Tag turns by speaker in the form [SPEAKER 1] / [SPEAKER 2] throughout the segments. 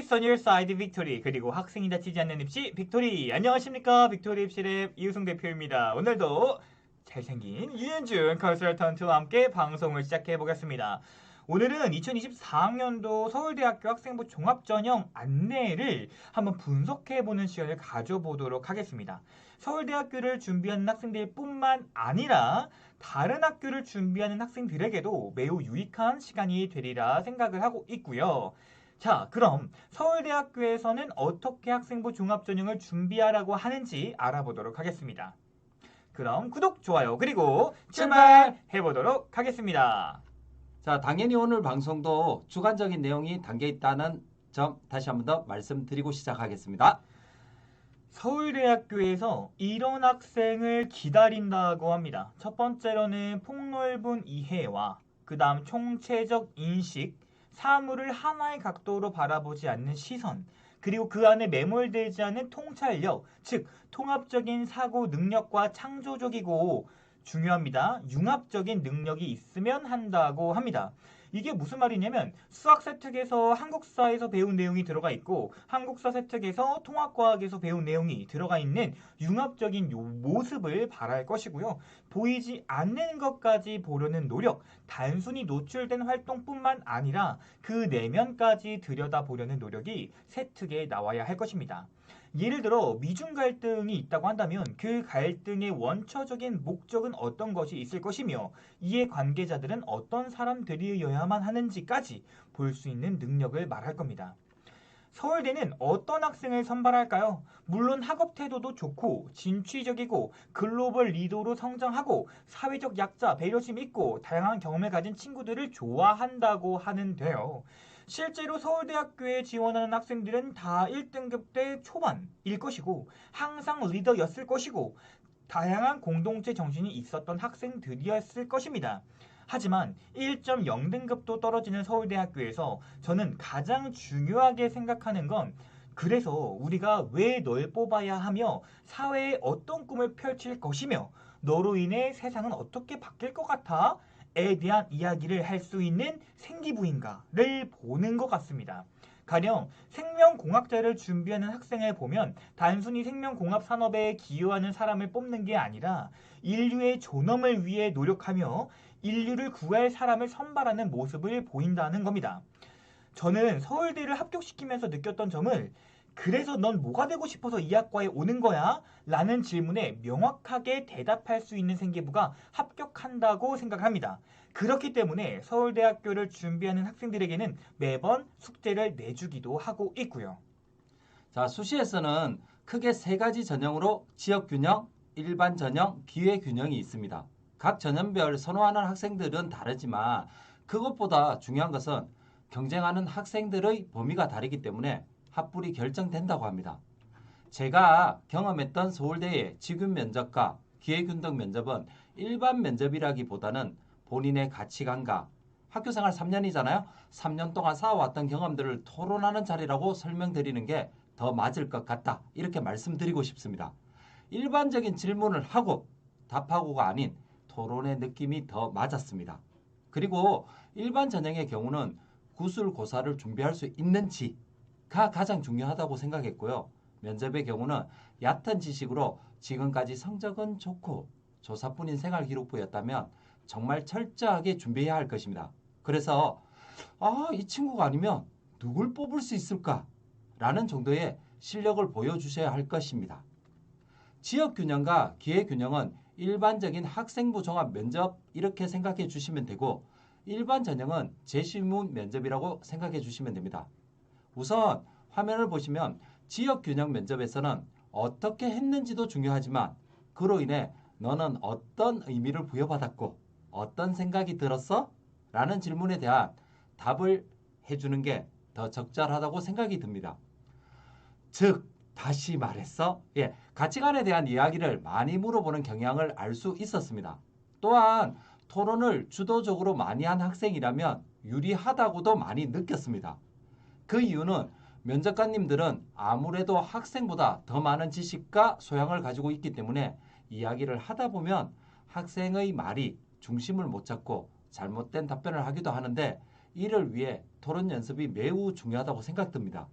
[SPEAKER 1] 선율 사이드 빅토리 그리고 학생이 다치지 않는 입시 빅토리. 안녕하십니까, 빅토리 입시랩 이우승 대표입니다. 오늘도 잘생긴 유현준 컨설턴트와 함께 방송을 시작해 보겠습니다. 오늘은 2024학년도 서울대학교 학생부 종합전형 안내를 한번 분석해보는 시간을 가져보도록 하겠습니다. 서울대학교를 준비하는 학생들 뿐만 아니라 다른 학교를 준비하는 학생들에게도 매우 유익한 시간이 되리라 생각을 하고 있고요. 자, 그럼 서울대학교에서는 어떻게 학생부 종합전형을 준비하라고 하는지 알아보도록 하겠습니다. 그럼 구독, 좋아요, 그리고 출발해보도록 하겠습니다.
[SPEAKER 2] 자, 당연히 오늘 방송도 주관적인 내용이 담겨 있다는 점 다시 한번 더 말씀드리고 시작하겠습니다.
[SPEAKER 1] 서울대학교에서 이런 학생을 기다린다고 합니다. 첫 번째로는 폭넓은 이해와 그 다음 총체적 인식, 사물을 하나의 각도로 바라보지 않는 시선, 그리고 그 안에 매몰되지 않은 통찰력, 즉 통합적인 사고 능력과 창조적이고 중요합니다. 융합적인 능력이 있으면 한다고 합니다. 이게 무슨 말이냐면 수학 세특에서 한국사에서 배운 내용이 들어가 있고 한국사 세특에서 통합과학에서 배운 내용이 들어가 있는 융합적인 모습을 바랄 것이고요. 보이지 않는 것까지 보려는 노력, 단순히 노출된 활동뿐만 아니라 그 내면까지 들여다보려는 노력이 세특에 나와야 할 것입니다. 예를 들어 미중 갈등이 있다고 한다면 그 갈등의 원초적인 목적은 어떤 것이 있을 것이며 이해 관계자들은 어떤 사람들이어야만 하는지까지 볼 수 있는 능력을 말할 겁니다. 서울대는 어떤 학생을 선발할까요? 물론 학업 태도도 좋고 진취적이고 글로벌 리더로 성장하고 사회적 약자, 배려심 있고 다양한 경험을 가진 친구들을 좋아한다고 하는데요. 실제로 서울대학교에 지원하는 학생들은 다 1등급대 초반일 것이고 항상 리더였을 것이고 다양한 공동체 정신이 있었던 학생들이었을 것입니다. 하지만 1.0등급도 떨어지는 서울대학교에서 저는 가장 중요하게 생각하는 건 그래서 우리가 왜 널 뽑아야 하며 사회에 어떤 꿈을 펼칠 것이며 너로 인해 세상은 어떻게 바뀔 것 같아? 에 대한 이야기를 할 수 있는 생기부인가를 보는 것 같습니다. 가령 생명공학자를 준비하는 학생을 보면 단순히 생명공학 산업에 기여하는 사람을 뽑는 게 아니라 인류의 존엄을 위해 노력하며 인류를 구할 사람을 선발하는 모습을 보인다는 겁니다. 저는 서울대를 합격시키면서 느꼈던 점을 그래서 넌 뭐가 되고 싶어서 이 학과에 오는 거야? 라는 질문에 명확하게 대답할 수 있는 생기부가 합격한다고 생각합니다. 그렇기 때문에 서울대학교를 준비하는 학생들에게는 매번 숙제를 내주기도 하고 있고요.
[SPEAKER 2] 자, 수시에서는 크게 세 가지 전형으로 지역균형, 일반 전형, 기회균형이 있습니다. 각 전형별 선호하는 학생들은 다르지만 그것보다 중요한 것은 경쟁하는 학생들의 범위가 다르기 때문에 합불이 결정된다고 합니다. 제가 경험했던 서울대의 직윤 면접과 기회균등 면접은 일반 면접이라기보다는 본인의 가치관과 학교생활 3년이잖아요. 3년 동안 쌓아왔던 경험들을 토론하는 자리라고 설명드리는 게 더 맞을 것 같다. 이렇게 말씀드리고 싶습니다. 일반적인 질문을 하고 답하고가 아닌 토론의 느낌이 더 맞았습니다. 그리고 일반 전형의 경우는 구술고사를 준비할 수 있는지가 가장 중요하다고 생각했고요. 면접의 경우는 얕은 지식으로 지금까지 성적은 좋고 조사뿐인 생활기록부였다면 정말 철저하게 준비해야 할 것입니다. 그래서 이 친구가 아니면 누굴 뽑을 수 있을까? 라는 정도의 실력을 보여주셔야 할 것입니다. 지역균형과 기회균형은 일반적인 학생부 종합 면접 이렇게 생각해 주시면 되고 일반 전형은 재시문 면접이라고 생각해 주시면 됩니다. 우선 화면을 보시면 지역균형 면접에서는 어떻게 했는지도 중요하지만 그로 인해 너는 어떤 의미를 부여받았고 어떤 생각이 들었어? 라는 질문에 대한 답을 해주는 게 더 적절하다고 생각이 듭니다. 즉 다시 말해서 가치관에 대한 이야기를 많이 물어보는 경향을 알 수 있었습니다. 또한 토론을 주도적으로 많이 한 학생이라면 유리하다고도 많이 느꼈습니다. 그 이유는 면접관님들은 아무래도 학생보다 더 많은 지식과 소양을 가지고 있기 때문에 이야기를 하다 보면 학생의 말이 중심을 못 잡고 잘못된 답변을 하기도 하는데 이를 위해 토론 연습이 매우 중요하다고 생각됩니다.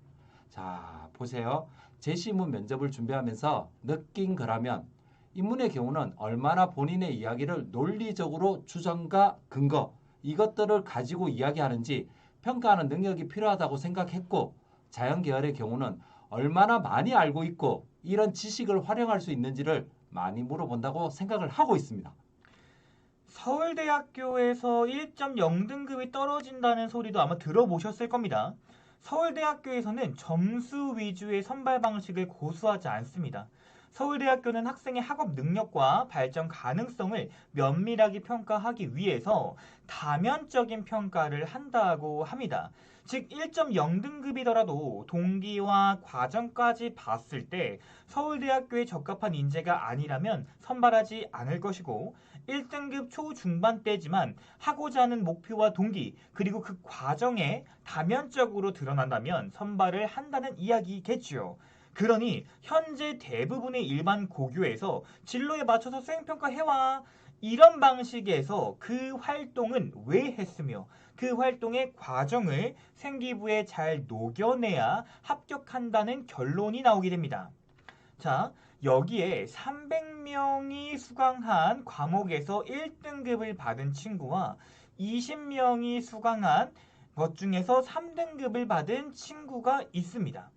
[SPEAKER 2] 자, 보세요. 제시문 면접을 준비하면서 느낀 거라면 인문의 경우는 얼마나 본인의 이야기를 논리적으로 주장과 근거 이것들을 가지고 이야기하는지 평가하는 능력이 필요하다고 생각했고 자연계열의 경우는 얼마나 많이 알고 있고 이런 지식을 활용할 수 있는지를 많이 물어본다고 생각을 하고 있습니다.
[SPEAKER 1] 서울대학교에서 1.0등급이 떨어진다는 소리도 아마 들어보셨을 겁니다. 서울대학교에서는 점수 위주의 선발 방식을 고수하지 않습니다. 서울대학교는 학생의 학업 능력과 발전 가능성을 면밀하게 평가하기 위해서 다면적인 평가를 한다고 합니다. 즉 1.0등급이더라도 동기와 과정까지 봤을 때 서울대학교에 적합한 인재가 아니라면 선발하지 않을 것이고 1등급 초중반대지만 하고자 하는 목표와 동기 그리고 그 과정에 다면적으로 드러난다면 선발을 한다는 이야기겠지요. 그러니 현재 대부분의 일반 고교에서 진로에 맞춰서 수행평가해와 이런 방식에서 그 활동은 왜 했으며 그 활동의 과정을 생기부에 잘 녹여내야 합격한다는 결론이 나오게 됩니다. 자, 여기에 300명이 수강한 과목에서 1등급을 받은 친구와 20명이 수강한 것 중에서 3등급을 받은 친구가 있습니다.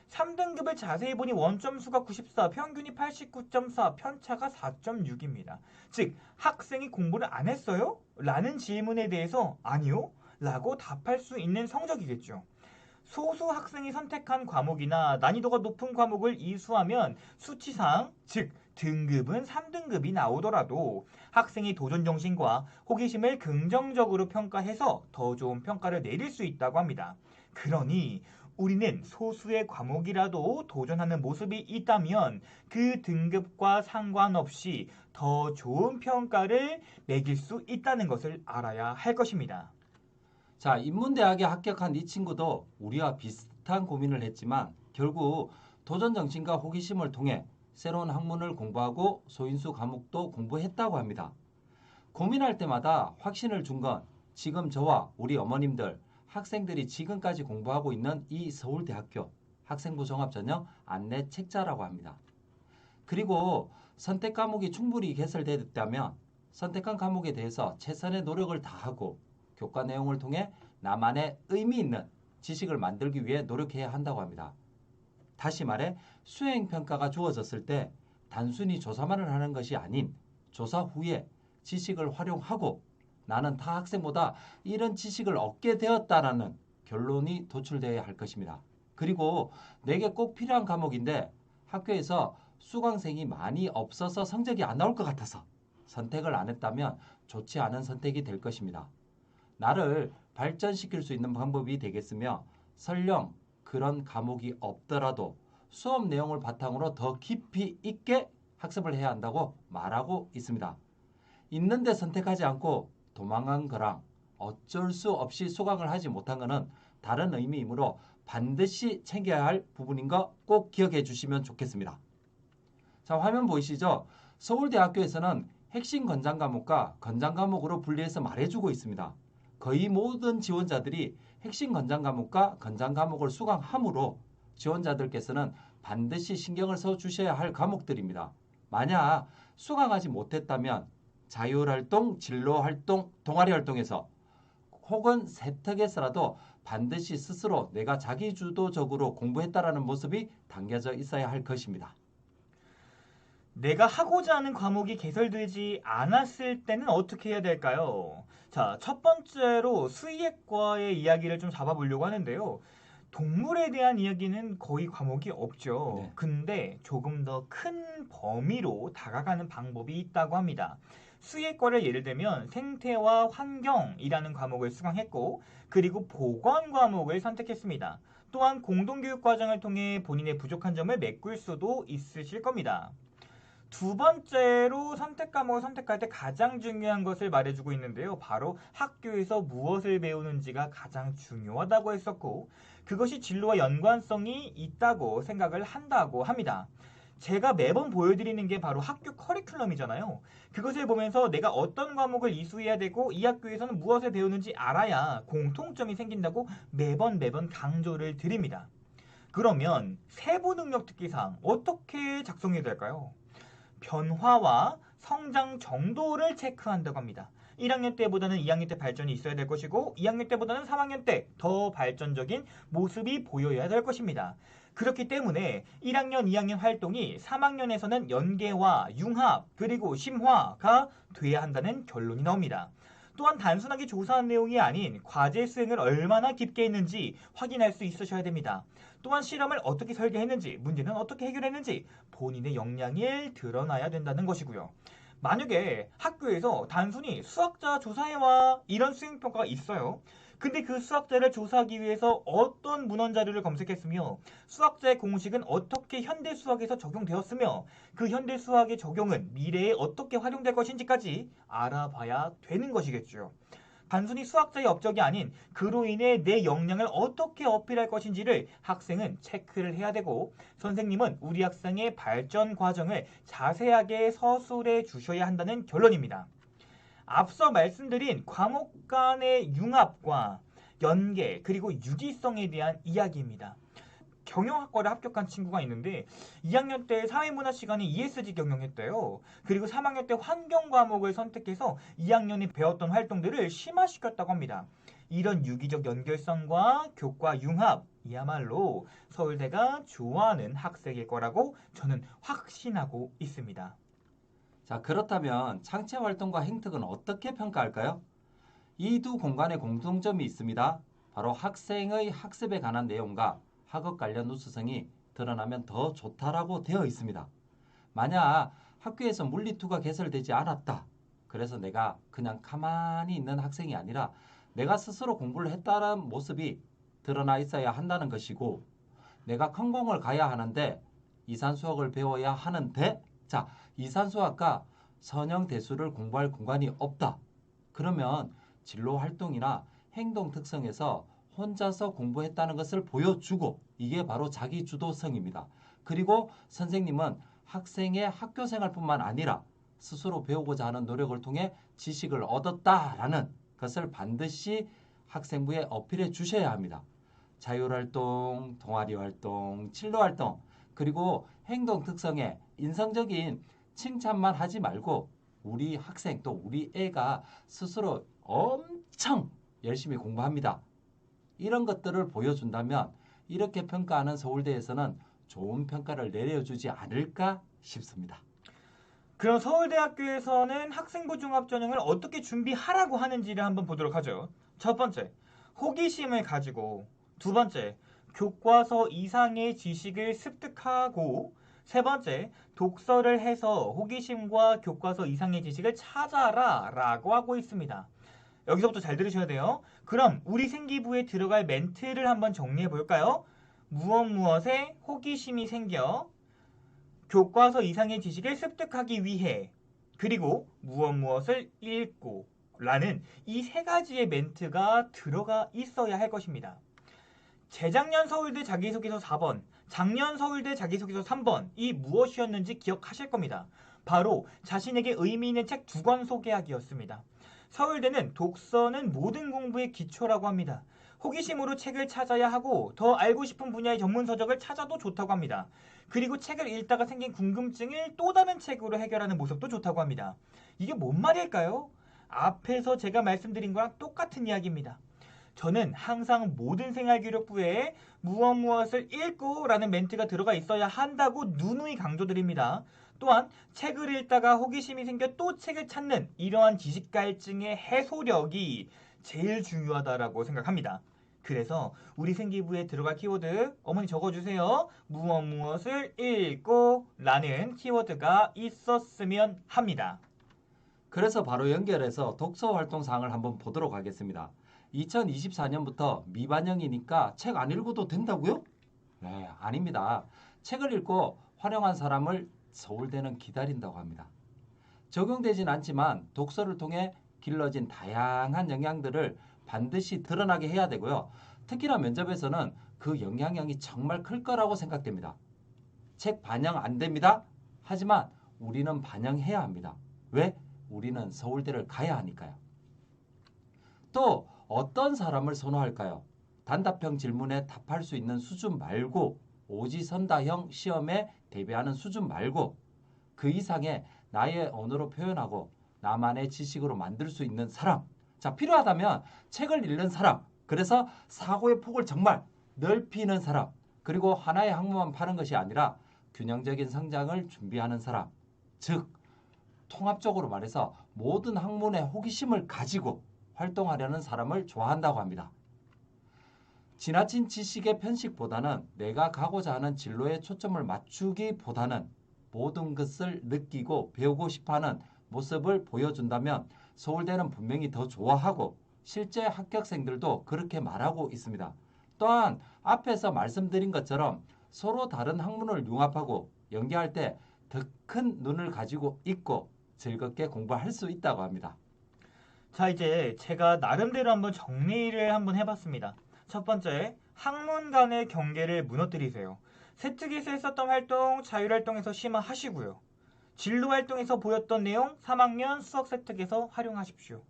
[SPEAKER 1] 3등급을 자세히 보니 원점수가 94, 평균이 89.4, 편차가 4.6입니다. 즉, 학생이 공부를 안 했어요? 라는 질문에 대해서 아니요? 라고 답할 수 있는 성적이겠죠. 소수 학생이 선택한 과목이나 난이도가 높은 과목을 이수하면 수치상, 즉 등급은 3등급이 나오더라도 학생이 도전 정신과 호기심을 긍정적으로 평가해서 더 좋은 평가를 내릴 수 있다고 합니다. 그러니 우리는 소수의 과목이라도 도전하는 모습이 있다면 그 등급과 상관없이 더 좋은 평가를 매길 수 있다는 것을 알아야 할 것입니다.
[SPEAKER 2] 자, 인문대학에 합격한 이 친구도 우리와 비슷한 고민을 했지만 결국 도전 정신과 호기심을 통해 새로운 학문을 공부하고 소인수 과목도 공부했다고 합니다. 고민할 때마다 확신을 준 건 지금 저와 우리 어머님들, 학생들이 지금까지 공부하고 있는 이 서울대학교 학생부 종합전형 안내 책자라고 합니다. 그리고 선택 과목이 충분히 개설되었다면 선택한 과목에 대해서 최선의 노력을 다하고 교과 내용을 통해 나만의 의미 있는 지식을 만들기 위해 노력해야 한다고 합니다. 다시 말해 수행평가가 주어졌을 때 단순히 조사만을 하는 것이 아닌 조사 후에 지식을 활용하고 나는 타 학생보다 이런 지식을 얻게 되었다라는 결론이 도출되어야 할 것입니다. 그리고 내게 꼭 필요한 과목인데 학교에서 수강생이 많이 없어서 성적이 안 나올 것 같아서 선택을 안 했다면 좋지 않은 선택이 될 것입니다. 나를 발전시킬 수 있는 방법이 되겠으며 설령 그런 과목이 없더라도 수업 내용을 바탕으로 더 깊이 있게 학습을 해야 한다고 말하고 있습니다. 있는데 선택하지 않고 도망간 거랑 어쩔 수 없이 수강을 하지 못한 것은 다른 의미이므로 반드시 챙겨야 할 부분인 거 꼭 기억해 주시면 좋겠습니다. 자, 화면 보이시죠? 서울대학교에서는 핵심 건장 과목과 건장 과목으로 분리해서 말해주고 있습니다. 거의 모든 지원자들이 핵심 건장 과목과 건장 과목을 수강하므로 지원자들께서는 반드시 신경을 써 주셔야 할 과목들입니다. 만약 수강하지 못했다면 자율활동, 진로활동, 동아리활동에서 혹은 세특에서라도 반드시 스스로 내가 자기주도적으로 공부했다라는 모습이 담겨져 있어야 할 것입니다.
[SPEAKER 1] 내가 하고자 하는 과목이 개설되지 않았을 때는 어떻게 해야 될까요? 자, 첫 번째로 수의학과의 이야기를 좀 잡아보려고 하는데요. 동물에 대한 이야기는 거의 과목이 없죠.
[SPEAKER 2] 네.
[SPEAKER 1] 근데 조금 더 큰 범위로 다가가는 방법이 있다고 합니다. 수의과를 예를 들면 생태와 환경이라는 과목을 수강했고 그리고 보건 과목을 선택했습니다. 또한 공동교육 과정을 통해 본인의 부족한 점을 메꿀 수도 있으실 겁니다. 두 번째로 선택 과목을 선택할 때 가장 중요한 것을 말해주고 있는데요. 바로 학교에서 무엇을 배우는지가 가장 중요하다고 했었고 그것이 진로와 연관성이 있다고 생각을 한다고 합니다. 제가 매번 보여드리는 게 바로 학교 커리큘럼이잖아요. 그것을 보면서 내가 어떤 과목을 이수해야 되고 이 학교에서는 무엇을 배우는지 알아야 공통점이 생긴다고 매번 강조를 드립니다. 그러면 세부 능력 특기사항 어떻게 작성해야 될까요? 변화와 성장 정도를 체크한다고 합니다. 1학년 때보다는 2학년 때 발전이 있어야 될 것이고 2학년 때보다는 3학년 때 더 발전적인 모습이 보여야 될 것입니다. 그렇기 때문에 1학년, 2학년 활동이 3학년에서는 연계와 융합 그리고 심화가 돼야 한다는 결론이 나옵니다. 또한 단순하게 조사한 내용이 아닌 과제 수행을 얼마나 깊게 했는지 확인할 수 있으셔야 됩니다. 또한 실험을 어떻게 설계했는지, 문제는 어떻게 해결했는지 본인의 역량이 드러나야 된다는 것이고요. 만약에 학교에서 단순히 수학자 조사해와 이런 수행평가가 있어요. 근데 그 수학자를 조사하기 위해서 어떤 문헌 자료를 검색했으며 수학자의 공식은 어떻게 현대 수학에서 적용되었으며 그 현대 수학의 적용은 미래에 어떻게 활용될 것인지까지 알아봐야 되는 것이겠죠. 단순히 수학자의 업적이 아닌 그로 인해 내 역량을 어떻게 어필할 것인지를 학생은 체크를 해야 되고 선생님은 우리 학생의 발전 과정을 자세하게 서술해 주셔야 한다는 결론입니다. 앞서 말씀드린 과목 간의 융합과 연계 그리고 유기성에 대한 이야기입니다. 경영학과를 합격한 친구가 있는데 2학년 때 사회문화 시간에 ESG 경영했대요. 그리고 3학년 때 환경 과목을 선택해서 2학년에 배웠던 활동들을 심화시켰다고 합니다. 이런 유기적 연결성과 교과 융합이야말로 서울대가 좋아하는 학생일 거라고 저는 확신하고 있습니다.
[SPEAKER 2] 자, 그렇다면 창체 활동과 행특은 어떻게 평가할까요? 이 두 공간에 공통점이 있습니다. 바로 학생의 학습에 관한 내용과 학업 관련 우수성이 드러나면 더 좋다라고 되어 있습니다. 만약 학교에서 물리2가 개설되지 않았다. 그래서 내가 그냥 가만히 있는 학생이 아니라 내가 스스로 공부를 했다는 모습이 드러나 있어야 한다는 것이고 내가 컨공을 가야 하는데 이산수학을 배워야 하는데 자, 이산수학과 선형대수를 공부할 공간이 없다. 그러면 진로 활동이나 행동 특성에서 혼자서 공부했다는 것을 보여주고 이게 바로 자기주도성입니다. 그리고 선생님은 학생의 학교 생활뿐만 아니라 스스로 배우고자 하는 노력을 통해 지식을 얻었다라는 것을 반드시 학생부에 어필해 주셔야 합니다. 자율활동, 동아리활동, 진로활동 그리고 행동 특성에 인성적인 칭찬만 하지 말고 우리 학생 또 우리 애가 스스로 엄청 열심히 공부합니다. 이런 것들을 보여준다면 이렇게 평가하는 서울대에서는 좋은 평가를 내려주지 않을까 싶습니다.
[SPEAKER 1] 그럼 서울대학교에서는 학생부 종합전형을 어떻게 준비하라고 하는지를 한번 보도록 하죠. 첫 번째, 호기심을 가지고 두 번째, 교과서 이상의 지식을 습득하고 세 번째, 독서를 해서 호기심과 교과서 이상의 지식을 찾아라 라고 하고 있습니다. 여기서부터 잘 들으셔야 돼요. 그럼 우리 생기부에 들어갈 멘트를 한번 정리해 볼까요? 무엇에 호기심이 생겨 교과서 이상의 지식을 습득하기 위해 그리고 무엇을 읽고 라는 이 세 가지의 멘트가 들어가 있어야 할 것입니다. 재작년 서울대 자기소개서 4번, 작년 서울대 자기소개서 3번 이 무엇이었는지 기억하실 겁니다. 바로 자신에게 의미 있는 책 2권 소개하기였습니다. 서울대는 독서는 모든 공부의 기초라고 합니다. 호기심으로 책을 찾아야 하고 더 알고 싶은 분야의 전문 서적을 찾아도 좋다고 합니다. 그리고 책을 읽다가 생긴 궁금증을 또 다른 책으로 해결하는 모습도 좋다고 합니다. 이게 뭔 말일까요? 앞에서 제가 말씀드린 거랑 똑같은 이야기입니다. 저는 항상 모든 생활기록부에 무엇을 읽고 라는 멘트가 들어가 있어야 한다고 누누이 강조드립니다. 또한 책을 읽다가 호기심이 생겨 또 책을 찾는 이러한 지식 갈증의 해소력이 제일 중요하다라고 생각합니다. 그래서 우리 생기부에 들어갈 키워드 어머니 적어주세요. 무엇을 읽고 라는 키워드가 있었으면 합니다.
[SPEAKER 2] 그래서 바로 연결해서 독서 활동 사항을 한번 보도록 하겠습니다. 2024년부터 미반영이니까 책 안 읽어도 된다고요? 네, 아닙니다. 책을 읽고 활용한 사람을 서울대는 기다린다고 합니다. 적용되진 않지만 독서를 통해 길러진 다양한 영향들을 반드시 드러나게 해야 되고요. 특히나 면접에서는 그 영향력이 정말 클 거라고 생각됩니다. 책 반영 안 됩니다. 하지만 우리는 반영해야 합니다. 왜? 우리는 서울대를 가야 하니까요. 또 어떤 사람을 선호할까요? 단답형 질문에 답할 수 있는 수준 말고 오지선다형 시험에 대비하는 수준 말고 그 이상의 나의 언어로 표현하고 나만의 지식으로 만들 수 있는 사람. 자, 필요하다면 책을 읽는 사람. 그래서 사고의 폭을 정말 넓히는 사람. 그리고 하나의 학문만 파는 것이 아니라 균형적인 성장을 준비하는 사람. 즉, 통합적으로 말해서 모든 학문에 호기심을 가지고 활동하려는 사람을 좋아한다고 합니다. 지나친 지식의 편식보다는 내가 가고자 하는 진로에 초점을 맞추기보다는 모든 것을 느끼고 배우고 싶어하는 모습을 보여준다면 서울대는 분명히 더 좋아하고 실제 합격생들도 그렇게 말하고 있습니다. 또한 앞에서 말씀드린 것처럼 서로 다른 학문을 융합하고 연계할 때 더 큰 눈을 가지고 있고 즐겁게 공부할 수 있다고 합니다.
[SPEAKER 1] 자, 이제 제가 나름대로 한번 정리를 한번 해봤습니다. 첫 번째, 학문 간의 경계를 무너뜨리세요. 세특에서 했었던 활동, 자율활동에서 심화하시고요. 진로활동에서 보였던 내용, 3학년 수학 세특에서 활용하십시오.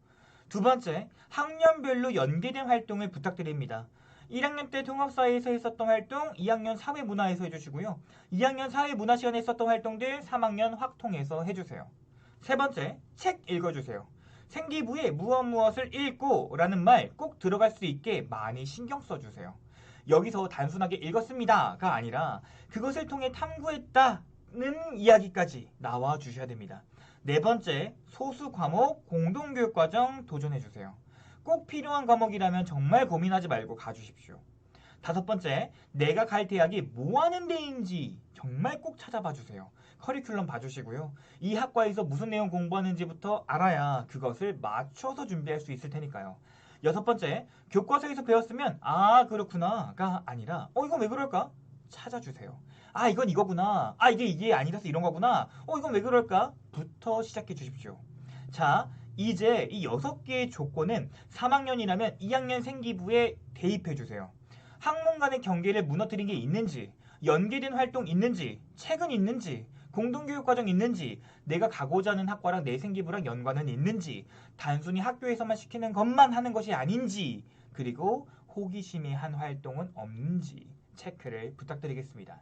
[SPEAKER 1] 두 번째, 학년별로 연계된 활동을 부탁드립니다. 1학년 때 통합사회에서 했었던 활동, 2학년 사회문화에서 해주시고요. 2학년 사회문화 시간에 했었던 활동들 3학년 확통에서 해주세요. 세 번째, 책 읽어주세요. 생기부에 무엇을 읽고 라는 말 꼭 들어갈 수 있게 많이 신경 써주세요. 여기서 단순하게 읽었습니다가 아니라 그것을 통해 탐구했다는 이야기까지 나와주셔야 됩니다. 네 번째, 소수 과목 공동교육과정 도전해주세요. 꼭 필요한 과목이라면 정말 고민하지 말고 가주십시오. 다섯 번째, 내가 갈 대학이 뭐 하는 데인지 정말 꼭 찾아봐 주세요. 커리큘럼 봐주시고요. 이 학과에서 무슨 내용 공부하는지부터 알아야 그것을 맞춰서 준비할 수 있을 테니까요. 여섯 번째, 교과서에서 배웠으면 아 그렇구나가 아니라 이건 왜 그럴까? 찾아주세요. 아 이건 이거구나. 아 이게 아니라서 이런 거구나. 이건 왜 그럴까? 부터 시작해 주십시오. 자, 이제 이 6개의 조건은 3학년이라면 2학년 생기부에 대입해 주세요. 학문 간의 경계를 무너뜨린 게 있는지, 연계된 활동 있는지, 책은 있는지, 공동교육과정 있는지, 내가 가고자 하는 학과랑 내 생기부랑 연관은 있는지, 단순히 학교에서만 시키는 것만 하는 것이 아닌지, 그리고 호기심이 한 활동은 없는지 체크를 부탁드리겠습니다.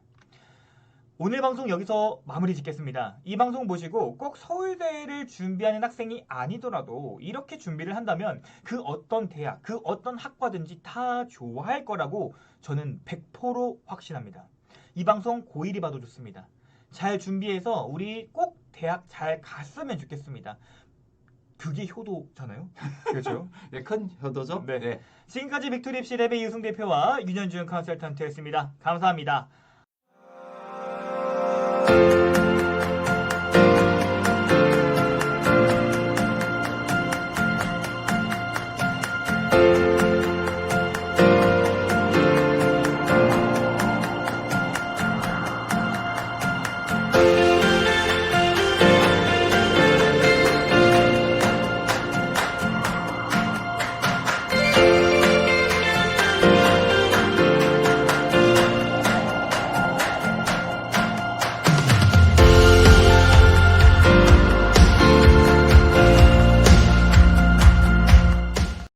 [SPEAKER 1] 오늘 방송 여기서 마무리 짓겠습니다. 이 방송 보시고 꼭 서울대를 준비하는 학생이 아니더라도 이렇게 준비를 한다면 그 어떤 대학, 그 어떤 학과든지 다 좋아할 거라고 저는 100% 확신합니다. 이 방송 고1이 봐도 좋습니다. 잘 준비해서 우리 꼭 대학 잘 갔으면 좋겠습니다. 그게 효도잖아요. 그렇죠?
[SPEAKER 2] 네, 큰 효도죠?
[SPEAKER 1] 네. 지금까지 빅토리 입시 랩의 이우승 대표와 윤현준 컨설턴트였습니다. 감사합니다.